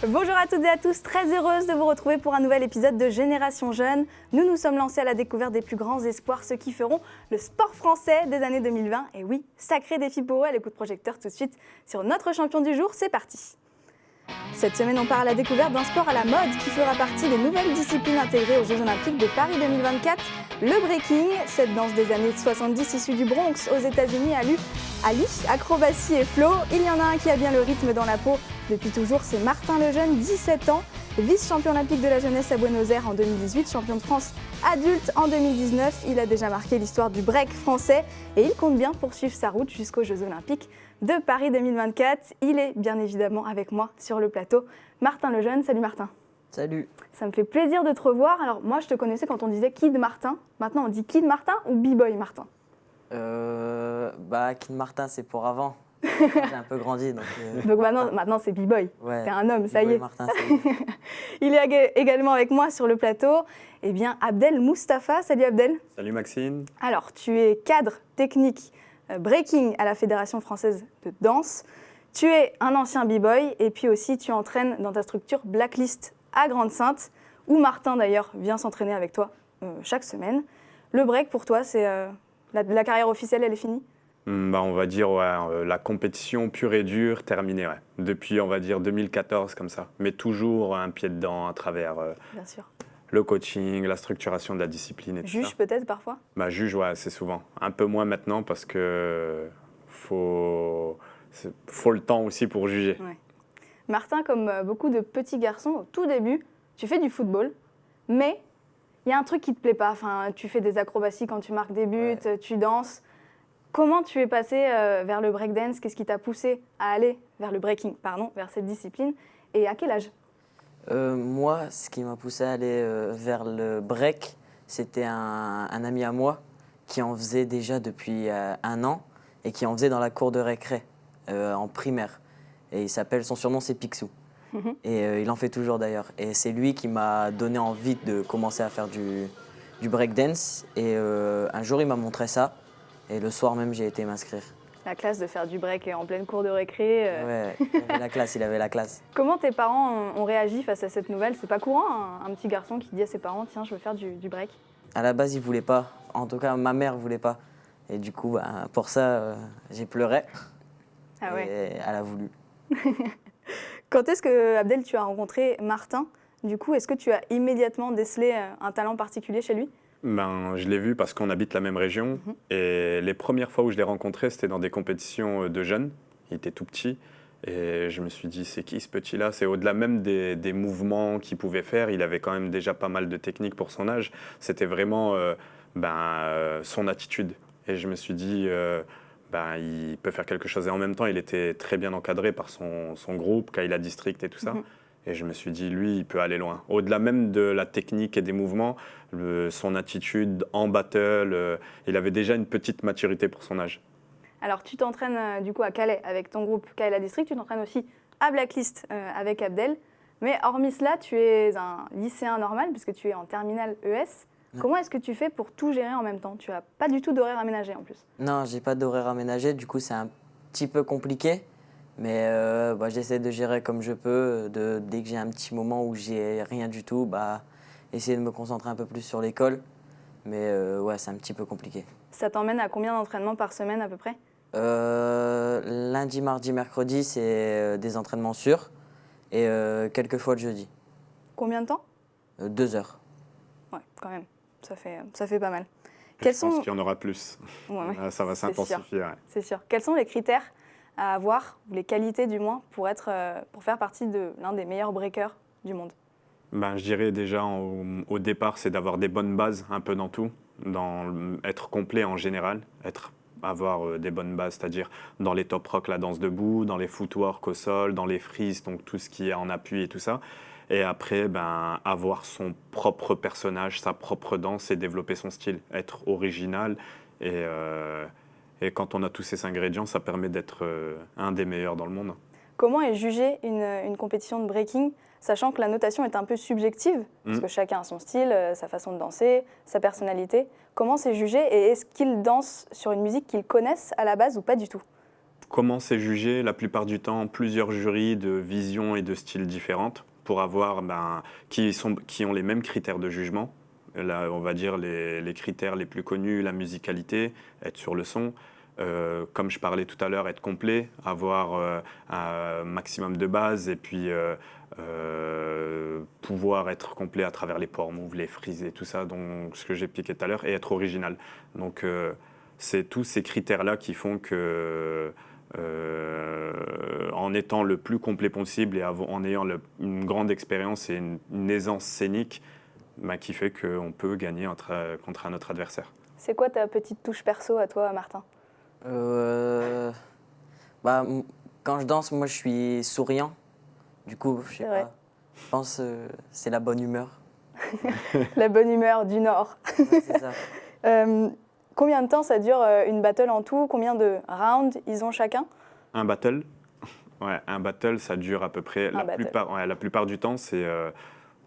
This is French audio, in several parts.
Bonjour à toutes et à tous, très heureuse de vous retrouver pour un nouvel épisode de Génération Jeune. Nous nous sommes lancés à la découverte des plus grands espoirs, ceux qui feront le sport français des années 2020. Et oui, sacré défi pour eux, à l'écoute projecteur tout de suite sur notre champion du jour, c'est parti. Cette semaine, on part à la découverte d'un sport à la mode qui fera partie des nouvelles disciplines intégrées aux Jeux Olympiques de Paris 2024, le breaking. Cette danse des années 70 issue du Bronx aux États-Unis allie acrobatie et flow. Il y en a un qui a bien le rythme dans la peau depuis toujours, c'est Martin Lejeune, 17 ans, vice-champion olympique de la jeunesse à Buenos Aires en 2018, champion de France adulte en 2019. Il a déjà marqué l'histoire du break français et il compte bien poursuivre sa route jusqu'aux Jeux Olympiques de Paris 2024. Il est bien évidemment avec moi sur le plateau. Martin Lejeune, salut Martin. Salut. Ça me fait plaisir de te revoir. Alors moi je te connaissais quand on disait Kid Martin. Maintenant on dit Kid Martin ou B-Boy Martin? Kid Martin c'est pour avant. J'ai un peu grandi donc. Donc maintenant c'est B-Boy. Ouais, t'es un homme, ça y est. Martin, ça y est. Il est également avec moi sur le plateau. Eh bien Abdel Moustapha. Salut Abdel. Salut Maxime. Alors tu es cadre technique breaking à la Fédération française de danse. Tu es un ancien b-boy et puis aussi tu entraînes dans ta structure Blacklist à Grande-Synthe, où Martin d'ailleurs vient s'entraîner avec toi chaque semaine. Le break pour toi, c'est la carrière officielle, elle est finie? On va dire la compétition pure et dure terminée, ouais. Depuis on va dire 2014 comme ça, mais toujours un pied dedans à travers Bien sûr. le coaching, la structuration de la discipline et tout ça. Juge peut-être parfois? Juge, ouais, c'est souvent. Un peu moins maintenant parce que faut le temps aussi pour juger. Ouais. Martin, comme beaucoup de petits garçons, au tout début, tu fais du football, mais il y a un truc qui ne te plaît pas. Enfin, tu fais des acrobaties quand tu marques des buts, ouais. Tu danses. Comment tu es passé vers le breakdance? Qu'est-ce qui t'a poussé à aller vers le breaking, vers cette discipline? Et à quel âge? Moi, ce qui m'a poussé à aller vers le break, c'était un ami à moi qui en faisait déjà depuis 1 an et qui en faisait dans la cour de récré en primaire. Et son surnom c'est Picsou. Et il en fait toujours d'ailleurs. Et c'est lui qui m'a donné envie de commencer à faire du breakdance. Et un jour, il m'a montré ça. Et le soir même, j'ai été m'inscrire. La classe de faire du break en pleine cour de récré. Ouais, il avait la classe. Comment tes parents ont réagi face à cette nouvelle? C'est pas courant, un petit garçon qui dit à ses parents « Tiens, je veux faire du break ». À la base, ils voulaient pas. En tout cas, ma mère voulait pas. Et du coup, pour ça, j'ai pleuré. Ah ouais. Et elle a voulu. Quand est-ce que, Abdel, tu as rencontré Martin? Du coup, est-ce que tu as immédiatement décelé un talent particulier chez lui? Je l'ai vu parce qu'on habite la même région. Et les premières fois où je l'ai rencontré, c'était dans des compétitions de jeunes. Il était tout petit. Et je me suis dit, c'est qui ce petit-là? C'est au-delà même des mouvements qu'il pouvait faire. Il avait quand même déjà pas mal de techniques pour son âge. C'était vraiment son attitude. Et je me suis dit, il peut faire quelque chose. Et en même temps, il était très bien encadré par son groupe, Kayla District et tout ça. Et je me suis dit, lui, il peut aller loin. Au-delà même de la technique et des mouvements, son attitude en battle, il avait déjà une petite maturité pour son âge. Alors, tu t'entraînes du coup à Calais avec ton groupe Kayla District. Tu t'entraînes aussi à Blacklist avec Abdel. Mais hormis cela, tu es un lycéen normal puisque tu es en terminale ES. Comment est-ce que tu fais pour tout gérer en même temps? Tu n'as pas du tout d'horaire aménagé en plus. Non, j'ai pas d'horaire aménagé. Du coup, c'est un petit peu compliqué. Mais j'essaie de gérer comme je peux. Dès que j'ai un petit moment où j'ai rien du tout, essayer de me concentrer un peu plus sur l'école. Mais c'est un petit peu compliqué. Ça t'emmène à combien d'entraînements par semaine à peu près? Lundi, mardi, mercredi, c'est des entraînements sûrs. Et quelques fois le jeudi. Combien de temps? 2 heures. Ouais, quand même. Ça fait pas mal. Je pense qu'il y en aura plus. Ouais, ça va s'intensifier. Ouais. C'est sûr. Quels sont les critères à avoir, ou les qualités du moins, pour faire partie de l'un des meilleurs breakers du monde? Je dirais déjà au départ, c'est d'avoir des bonnes bases un peu dans tout, être complet en général, avoir des bonnes bases, c'est-à-dire dans les top rock, la danse debout, dans les footwork au sol, dans les freeze, donc tout ce qui est en appui et tout ça. Et après, avoir son propre personnage, sa propre danse et développer son style, être original. Et quand on a tous ces ingrédients, ça permet d'être un des meilleurs dans le monde. Comment est jugée une compétition de breaking, sachant que la notation est un peu subjective, parce que chacun a son style, sa façon de danser, sa personnalité. Comment c'est jugé et est-ce qu'ils dansent sur une musique qu'ils connaissent à la base ou pas du tout? comment c'est jugé? La plupart du temps, plusieurs jurys de visions et de styles différentes pour avoir qui ont les mêmes critères de jugement. Là, on va dire les critères les plus connus, la musicalité, être sur le son, comme je parlais tout à l'heure, être complet, avoir un maximum de base et puis pouvoir être complet à travers les power moves, les freezes et tout ça, donc ce que j'ai expliqué tout à l'heure, et être original. Donc c'est tous ces critères-là qui font que en étant le plus complet possible et en ayant une grande expérience et une aisance scénique, qui fait qu'on peut gagner contre un autre adversaire. C'est quoi ta petite touche perso à toi, Martin? Quand je danse, moi je suis souriant. Du coup, je sais pas. Je pense c'est la bonne humeur. La bonne humeur du Nord. Ouais, c'est ça. Combien de temps ça dure une battle en tout? Combien de rounds ils ont chacun? Un battle? Ouais, un battle, ça dure à peu près. La plupart du temps, c'est,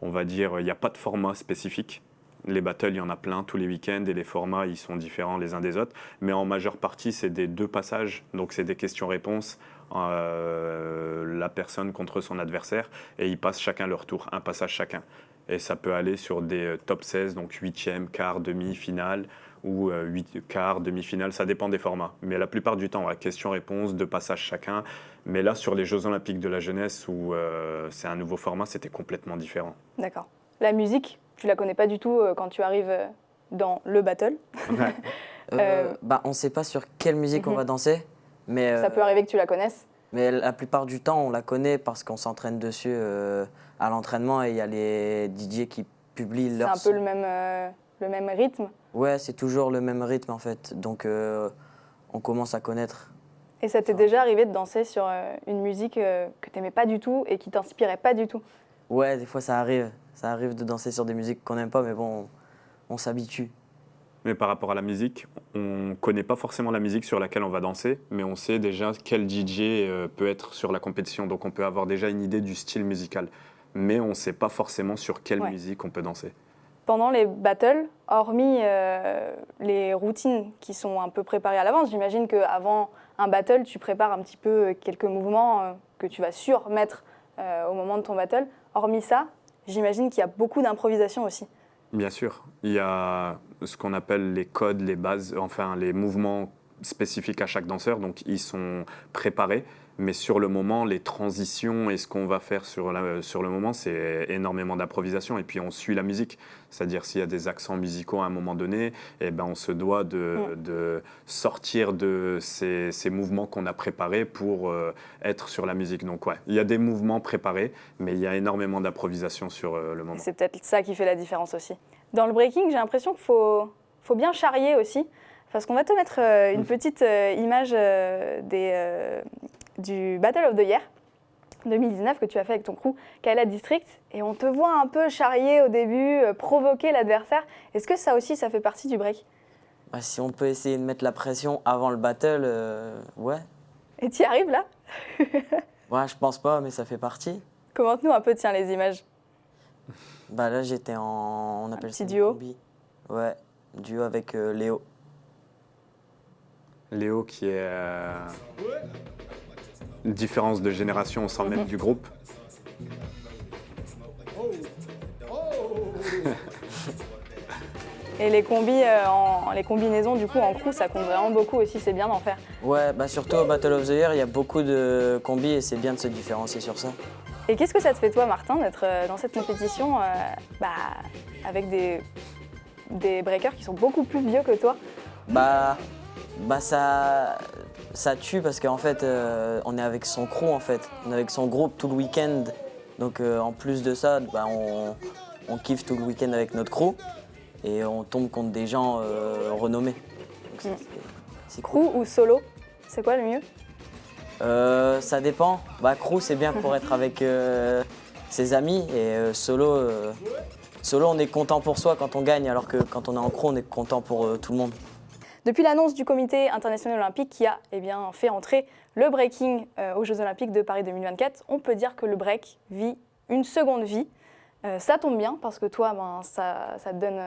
on va dire, il n'y a pas de format spécifique. Les battles, il y en a plein tous les week-ends et les formats, ils sont différents les uns des autres. Mais en majeure partie, c'est des 2 passages. Donc, c'est des questions-réponses, la personne contre son adversaire. Et ils passent chacun leur tour, un passage chacun. Et ça peut aller sur des top 16, donc 8e, quart, demi-finale, ou 8 quarts, demi-finale, ça dépend des formats. Mais la plupart du temps, question-réponse, 2 passages chacun. Mais là, sur les Jeux Olympiques de la jeunesse, où c'est un nouveau format, c'était complètement différent. D'accord. La musique, tu la connais pas du tout quand tu arrives dans le battle. Ouais. On ne sait pas sur quelle musique on va danser. Mais, ça peut arriver que tu la connaisses. Mais la plupart du temps, on la connaît parce qu'on s'entraîne dessus à l'entraînement et il y a les DJ qui publient leur C'est un peu le même rythme. Ouais, c'est toujours le même rythme en fait. Donc on commence à connaître. Et ça t'est déjà arrivé de danser sur une musique que tu n'aimais pas du tout et qui t'inspirait pas du tout? Ouais, des fois ça arrive. Ça arrive de danser sur des musiques qu'on n'aime pas, mais bon, on s'habitue. Mais par rapport à la musique, on ne connaît pas forcément la musique sur laquelle on va danser, mais on sait déjà quel DJ peut être sur la compétition. Donc on peut avoir déjà une idée du style musical. Mais on ne sait pas forcément sur quelle musique on peut danser. Pendant les battles, hormis les routines qui sont un peu préparées à l'avance, j'imagine qu'avant un battle, tu prépares un petit peu quelques mouvements que tu vas surmettre au moment de ton battle. Hormis ça, j'imagine qu'il y a beaucoup d'improvisation aussi. Bien sûr. Il y a ce qu'on appelle les codes, les bases, enfin les mouvements spécifiques à chaque danseur. Donc ils sont préparés. Mais sur le moment, les transitions et ce qu'on va faire sur le moment, c'est énormément d'improvisation. Et puis on suit la musique. C'est-à-dire s'il y a des accents musicaux à un moment donné, on se doit de sortir de ces mouvements qu'on a préparés pour être sur la musique. Donc ouais, il y a des mouvements préparés, mais il y a énormément d'improvisation sur le moment. Et c'est peut-être ça qui fait la différence aussi. Dans le breaking, j'ai l'impression qu'il faut bien charrier aussi. Parce qu'on va te mettre une petite image du Battle of the Year 2019 que tu as fait avec ton crew Kaila District. Et on te voit un peu charrier au début, provoquer l'adversaire. Est-ce que ça aussi, ça fait partie du break? Si on peut essayer de mettre la pression avant le battle, ouais. Et tu y arrives là? Ouais, je pense pas, mais ça fait partie. Commente-nous un peu, tiens, les images. Là, j'étais on appelle petit ça duo. Combi. Ouais, duo avec Léo. Léo qui est une différence de génération au sein même du groupe. Et les combis, les combinaisons du coup en crew, ça compte vraiment beaucoup aussi, c'est bien d'en faire. Ouais, surtout au Battle of the Year, il y a beaucoup de combis et c'est bien de se différencier sur ça. Et qu'est-ce que ça te fait toi, Martin, d'être dans cette compétition avec des breakers qui sont beaucoup plus vieux que toi? Ça tue parce qu'en fait, on est avec son crew en fait. On est avec son groupe tout le week-end. Donc en plus de ça, on kiffe tout le week-end avec notre crew. Et on tombe contre des gens renommés. Donc, c'est cool. Crew ou solo? C'est quoi le mieux? Ça dépend. Crew, c'est bien pour être avec ses amis. Et solo, on est content pour soi quand on gagne. Alors que quand on est en crew, on est content pour tout le monde. Depuis l'annonce du Comité international olympique qui a fait entrer le breaking aux Jeux olympiques de Paris 2024, on peut dire que le break vit une seconde vie. Ça tombe bien parce que toi, ça te donne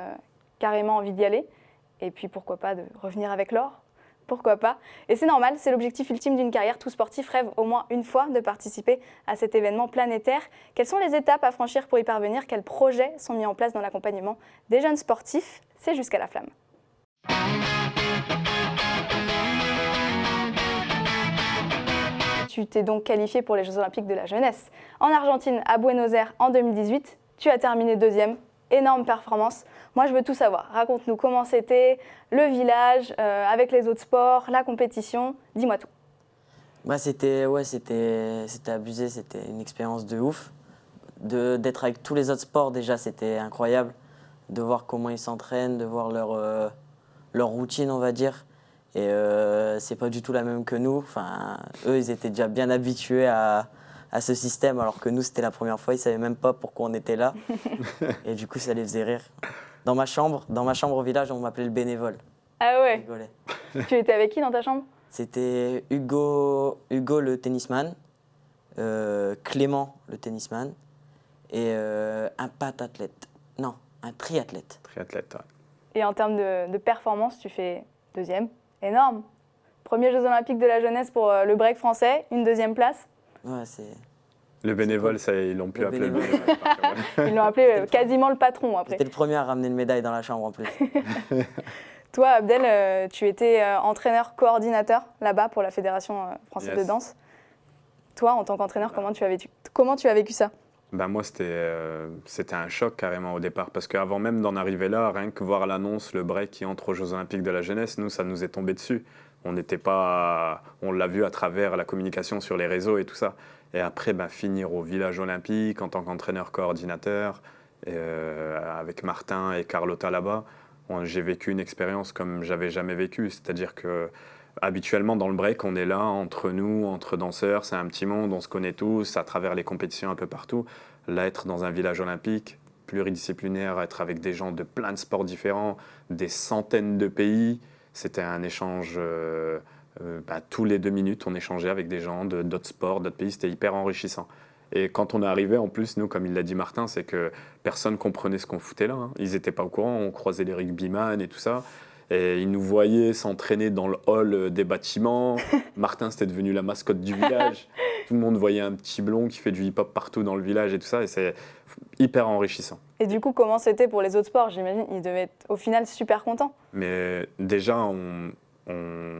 carrément envie d'y aller. Et puis pourquoi pas de revenir avec l'or. Pourquoi pas? Et c'est normal, c'est l'objectif ultime d'une carrière. Tout sportif rêve au moins une fois de participer à cet événement planétaire. Quelles sont les étapes à franchir pour y parvenir? Quels projets sont mis en place dans l'accompagnement des jeunes sportifs? C'est Jusqu'à la flamme. Tu t'es donc qualifié pour les Jeux Olympiques de la jeunesse. En Argentine, à Buenos Aires, en 2018, tu as terminé 2e. Énorme performance. Moi, je veux tout savoir. Raconte-nous comment c'était, le village, avec les autres sports, la compétition. Dis-moi tout. Bah, c'était abusé, c'était une expérience de ouf. D'être avec tous les autres sports, déjà, c'était incroyable. De voir comment ils s'entraînent, de voir leur routine, on va dire. Et c'est pas du tout la même que nous. Enfin, eux, ils étaient déjà bien habitués à ce système, alors que nous, c'était la première fois. Ils savaient même pas pourquoi on était là. Et du coup, ça les faisait rire. Dans ma chambre au village, on m'appelait le bénévole. Ah ouais. Je rigolais. Tu étais avec qui dans ta chambre? C'était Hugo le tennisman, Clément le tennisman et un pentathlète. Non, un triathlète. Triathlète, ouais. Et en termes de performance, tu fais 2e. Énorme. Premier Jeux Olympiques de la jeunesse pour le break français, une 2e place. Ouais, c'est... Le bénévole, ça, ils l'ont pu Le appeler le bénévole. bénévole. Ils l'ont appelé quasiment le patron après. J'étais le premier à ramener une médaille dans la chambre en plus. Toi, Abdel, tu étais entraîneur-coordinateur là-bas pour la Fédération française Yes. de danse. Toi, en tant qu'entraîneur, comment tu as vécu ça? Ben moi, c'était un choc carrément au départ, parce qu'avant même d'en arriver là, rien que voir l'annonce, le break qui entre aux Jeux Olympiques de la jeunesse, nous, ça nous est tombé dessus. On l'a vu à travers la communication sur les réseaux et tout ça. Et après, finir au village olympique en tant qu'entraîneur coordinateur, avec Martin et Carlotta là-bas, j'ai vécu une expérience comme j'avais jamais vécu. C'est-à-dire que habituellement, dans le break, on est là entre nous, entre danseurs, c'est un petit monde, on se connaît tous à travers les compétitions un peu partout. Là, être dans un village olympique, pluridisciplinaire, être avec des gens de plein de sports différents, des centaines de pays, c'était un échange. Tous les 2 minutes, on échangeait avec des gens d'autres sports, d'autres pays, c'était hyper enrichissant. Et quand on est arrivé, en plus, nous, comme il l'a dit Martin, c'est que personne comprenait ce qu'on foutait là. Ils n'étaient pas au courant, on croisait les rugbyman et tout ça. Et ils nous voyaient s'entraîner dans le hall des bâtiments. Martin, c'était devenu la mascotte du village. Tout le monde voyait un petit blond qui fait du hip-hop partout dans le village et tout ça. Et c'est hyper enrichissant. Et du coup, comment c'était pour les autres sports? J'imagine ils devaient être au final super contents. Mais déjà, on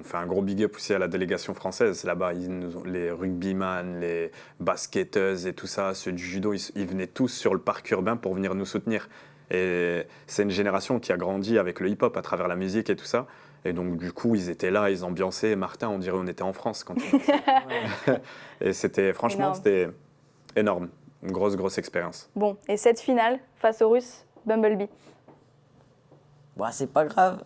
fait un gros big up aussi à la délégation française. Là-bas, les rugbyman, les basketteuses et tout ça, ceux du judo, ils venaient tous sur le parc urbain pour venir nous soutenir. Et c'est une génération qui a grandi avec le hip-hop à travers la musique et tout ça. Et donc, du coup, ils étaient là, ils ambiançaient. Martin, on dirait on était en France quand on... Et franchement, c'était énorme. Une grosse expérience. Bon, et cette finale face aux Russes, Bumblebee. Bah, c'est pas grave.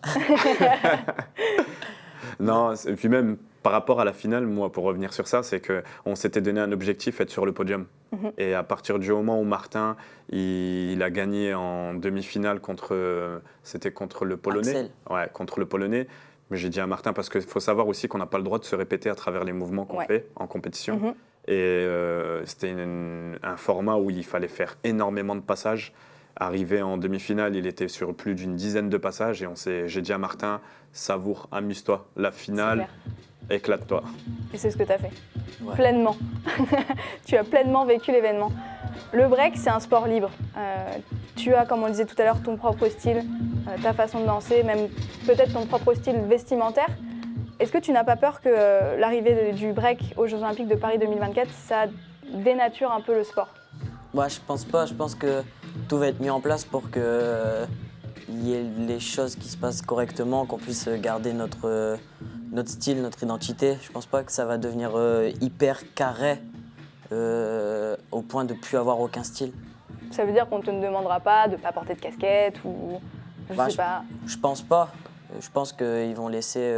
Non, et puis même par rapport à la finale, moi, pour revenir sur ça, c'est qu'on s'était donné un objectif, être sur le podium. Et à partir du moment où Martin, il a gagné en demi-finale contre le Polonais. Axel. Ouais, contre le Polonais. Mais j'ai dit à Martin, parce qu'il faut savoir aussi qu'on n'a pas le droit de se répéter à travers les mouvements qu'on fait en compétition. Et c'était un format où il fallait faire énormément de passages. Arrivé en demi-finale, il était sur plus d'une dizaine de passages et j'ai dit à Martin, savoure, amuse-toi, la finale, éclate-toi. Et c'est ce que tu as fait, Ouais. pleinement. Tu as pleinement vécu l'événement. Le break, c'est un sport libre. Tu as, comme on le disait tout à l'heure, ton propre style, ta façon de danser, même peut-être ton propre style vestimentaire. Est-ce que tu n'as pas peur que l'arrivée du break aux Jeux Olympiques de Paris 2024, ça dénature un peu le sport? Bah, je pense pas. Je pense que tout va être mis en place pour que il y ait les choses qui se passent correctement, qu'on puisse garder notre style, notre identité. Je pense pas que ça va devenir hyper carré au point de ne plus avoir aucun style. Ça veut dire qu'on ne te demandera pas de ne pas porter de casquette ou je sais pas. Je pense pas. Je pense qu'ils vont laisser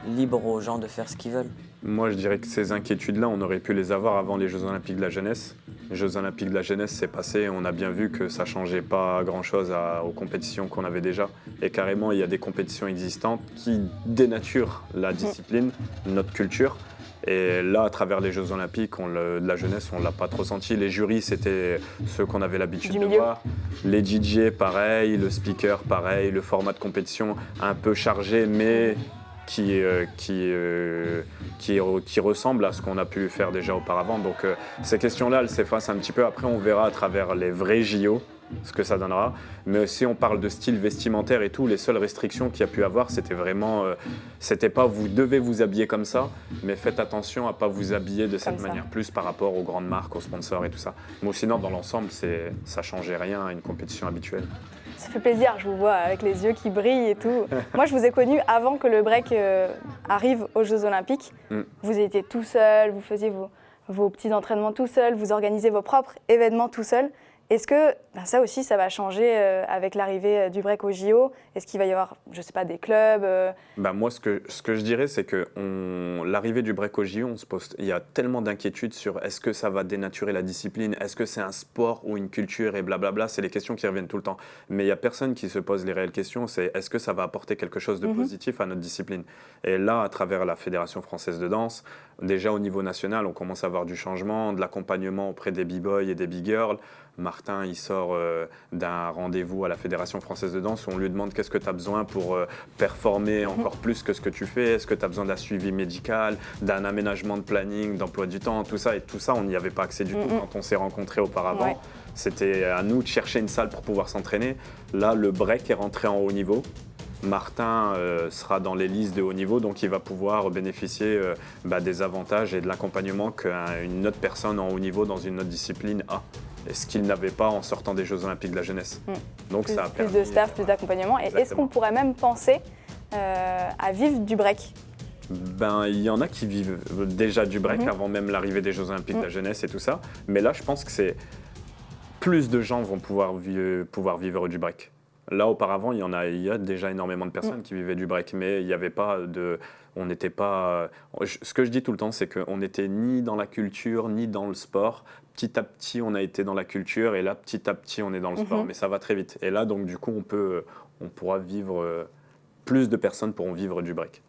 libre aux gens de faire ce qu'ils veulent. Moi, je dirais que ces inquiétudes-là, on aurait pu les avoir avant les Jeux Olympiques de la jeunesse. Les Jeux Olympiques de la jeunesse, c'est passé, on a bien vu que ça ne changeait pas grand-chose aux compétitions qu'on avait déjà. Et carrément, il y a des compétitions existantes qui dénaturent la discipline, notre culture. Et là, à travers les Jeux Olympiques de la jeunesse, on ne l'a pas trop senti. Les jurys, c'était ceux qu'on avait l'habitude de voir. Les DJ, pareil. Le speaker, pareil. Le format de compétition, un peu chargé, mais qui ressemble à ce qu'on a pu faire déjà auparavant. Donc ces questions-là, elles s'effacent un petit peu. Après, on verra à travers les vrais JO ce que ça donnera. Mais si on parle de style vestimentaire et tout, les seules restrictions qu'il y a pu avoir, c'était vraiment, c'était pas vous devez vous habiller comme ça, mais faites attention à pas vous habiller de cette manière, plus par rapport aux grandes marques, aux sponsors et tout ça. Mais sinon, dans l'ensemble, ça changeait rien à une compétition habituelle. Ça fait plaisir, je vous vois avec les yeux qui brillent et tout. Moi, je vous ai connu avant que le break arrive aux Jeux Olympiques. Vous étiez tout seul, vous faisiez vos petits entraînements tout seul, vous organisez vos propres événements tout seul. Est-ce que ça aussi, ça va changer avec l'arrivée du break au JO? Est-ce qu'il va y avoir, je ne sais pas, des clubs Moi, ce que je dirais, c'est que l'arrivée du break au JO, il y a tellement d'inquiétudes sur est-ce que ça va dénaturer la discipline, est-ce que c'est un sport ou une culture et blablabla. C'est les questions qui reviennent tout le temps. Mais il n'y a personne qui se pose les réelles questions, c'est est-ce que ça va apporter quelque chose de positif à notre discipline? Et là, à travers la Fédération française de danse, déjà au niveau national, on commence à avoir du changement, de l'accompagnement auprès des b-boys et des b-girls. Martin, il sort d'un rendez-vous à la Fédération française de danse où on lui demande qu'est-ce que tu as besoin pour performer encore plus que ce que tu fais. Est-ce que tu as besoin d'un suivi médical, d'un aménagement de planning, d'emploi du temps, tout ça. Et tout ça, on n'y avait pas accès du tout quand on s'est rencontrés auparavant. Ouais. C'était à nous de chercher une salle pour pouvoir s'entraîner. Là, le break est rentré en haut niveau. Martin sera dans les listes de haut niveau, donc il va pouvoir bénéficier des avantages et de l'accompagnement qu'une autre personne en haut niveau dans une autre discipline a. Et ce qu'il n'avait pas en sortant des Jeux Olympiques de la jeunesse. Donc ça a permis, plus de staff, plus d'accompagnement. Et est-ce qu'on pourrait même penser à vivre du break? Il y en a qui vivent déjà du break avant même l'arrivée des Jeux Olympiques de la jeunesse et tout ça. Mais là, je pense que plus de gens vont pouvoir vivre du break. Là, auparavant, il y a déjà énormément de personnes qui vivaient du break, mais il n'y avait pas de... On n'était pas... Ce que je dis tout le temps, c'est qu'on n'était ni dans la culture, ni dans le sport. Petit à petit, on a été dans la culture, et là, petit à petit, on est dans le sport. Mais ça va très vite. Et là, donc, du coup, on pourra vivre... Plus de personnes pourront vivre du break.